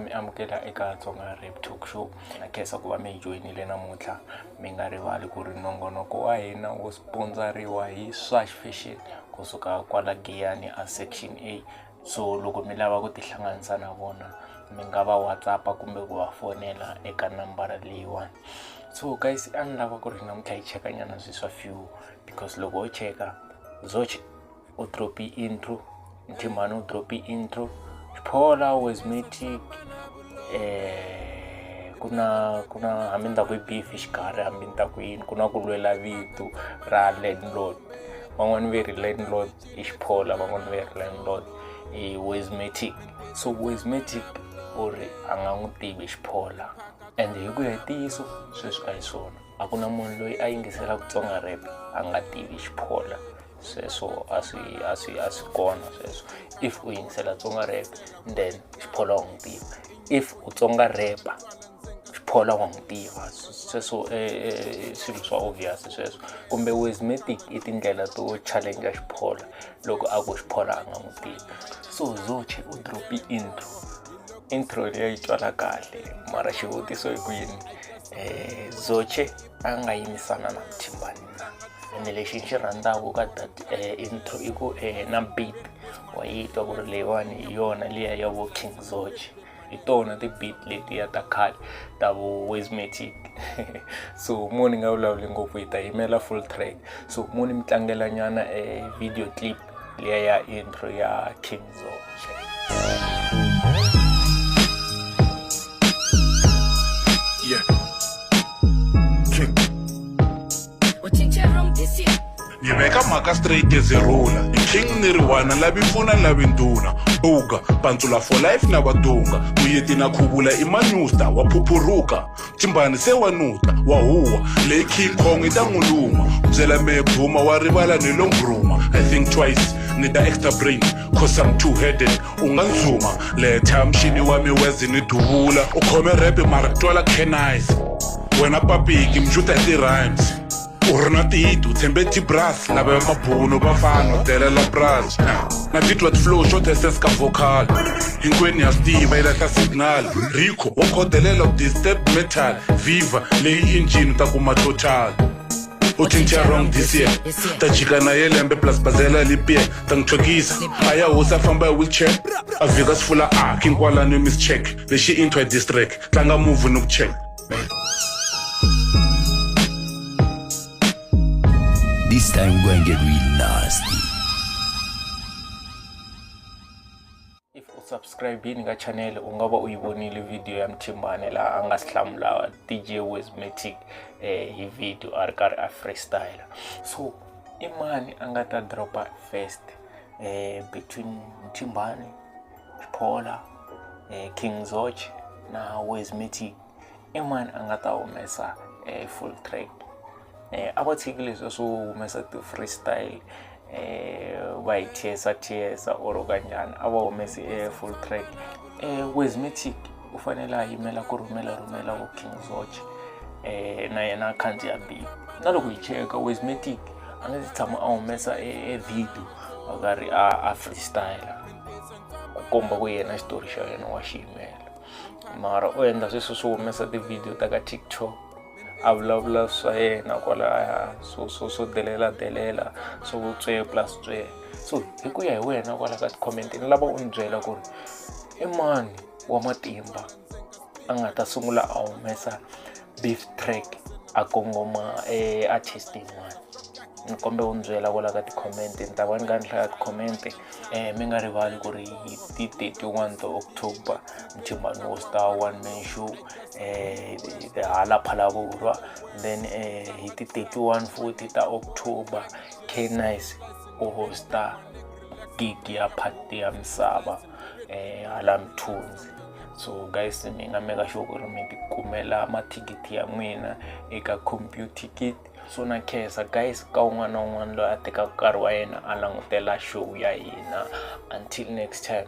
mi amukela eka Tsonga Rap Talk Show. Na khensa ku va mi joinile namuntlha. Mi nga rivali ku ri nongonoko wa hina wo sponsoriwa hi Swash Fashion kusuka kwala Giyani a Section A. So loko mi lava ku tihlanganisa na vona mi nga va WhatsApp kumbe ku va fonela eka nambara leyiwani. So guys, a ni lava ku ri namuntlha hi cheka nyana swa few because loko u cheka Zochi u drop intro, Mtimbane u drop intro, Xiphola Wezmatic, kuna hambi ku beef xikarhi hambi ku yini kuna ku lwela vito ra landlord. Van'wana ve ri landlord i Xiphola, van'wana ve ri landlord i Wezmatic. So Wezmatic u ri a nga n'wi tivi Xiphola, and hi ku hetiso sweswi a hi swona. A ku na munhu loyi a yingisela Tsonga rap a nga tivi Xiphola. So as kona sweswo. If u yingisela Tsonga rap then Xiphola wa n'wi tiva. If u Tsonga rapper Xiphola wa n'wi tiva. Sweswo swilo swa obvious sweswo. Kumbe Wezmatic i tindlela to challenge Xiphola loko a ku Xiphola a nga n'wi tivi. So Zochi u drop intro leyi twala kahle mara xivutiso hi ku yini Zochi a nga yimisana na Mtimbane na. And lexi xi rhandzaku ka that intro i ku na beat wa yitwa ku ri leyiwani yona liya ya vo King Zochi. Hi tona ti beat letiya ta khale ta vo Wezmatic. So moni nga vulavuli ngopfu hi ta yimela full track. So moni mi tlangela nyana video clip liya ya intro ya King Zochi. Yeah. Ngibeka maka straight ezerula iking niriwana labi mfuna labi nduna buga pantsula for life na vadunga uyeti na khubula imanyusta waphuphuruka Mtimbane se wanuta wahuwa le King Kong itanguluma uzela mekhuma warivala nelongruma. I think twice nida extra brain cause I'm two-headed unganzuma letha mshini wami wezini dubula ukhome rap mara twala kenise wena papiki mjuta ti rhymes urna tito tembeti brass na ba mabhuno bafana delela brass na titwa flow short essence ka vocal hinkweni ya Steve ila ta signal Rico okodelela disturb metal viva le engine ta kuma total utincha wrong this year ta chikana yelembe plus bazela lipie tangchokisa aya usa famba wheelchair avika sifula kinkwala no miss check leshi into a district tlanga move no check. This time we're going to get real nasty. If you subscribe in the channel, ungaba uyibonile video ya Mtimbane la anga sihlamula DJ Wezmatic hi video arkari a freestyle. So imani anga ta dropa first between Mtimbane, Xiphola, King Zochi na Wezmatic. Imani anga ta humesa full track. Abathikile so humesa to freestyle va tiesa or kanjani aba humese full track. Wezmatic u fanele a yimela ku rhumela vo King Zochi na yena khanzi ya beat. Na loko hi cheka Wezmatic a nga tshama a humesa video akari a freestyle ku komba ku yena xitori xa yena wa xiyimela. Mara u endla sweswo swo humesa ti video ta ka TikTok a vulavula swa yena kwala so delela so tswe plus tswe. So hi ku ya hi wena kwala ka comment ni lava u byela ku ri mani wa matimba a nga ta sungula a humesa beef track a kongoma artist yin'wana. Ni kombe u byela kwala ka comment ni ta va ni nga hlaya comment. Mi nga rivali ku ri ti 31 ta October Mtimbane wo star one man show hala Phalavurwa. Then hi ti 31 futhi ta October K-Nice u hosta gig ya party ya Misava hala Mthunzi. So guys, mi nga meka sure ku ri mi ti kumela mathikithi ya n'wina eka CompuTicket. So na khensa guys ka un'wana na un'wana loyi a teka nkarhi wa yena a langutela show ya hina. Until next time.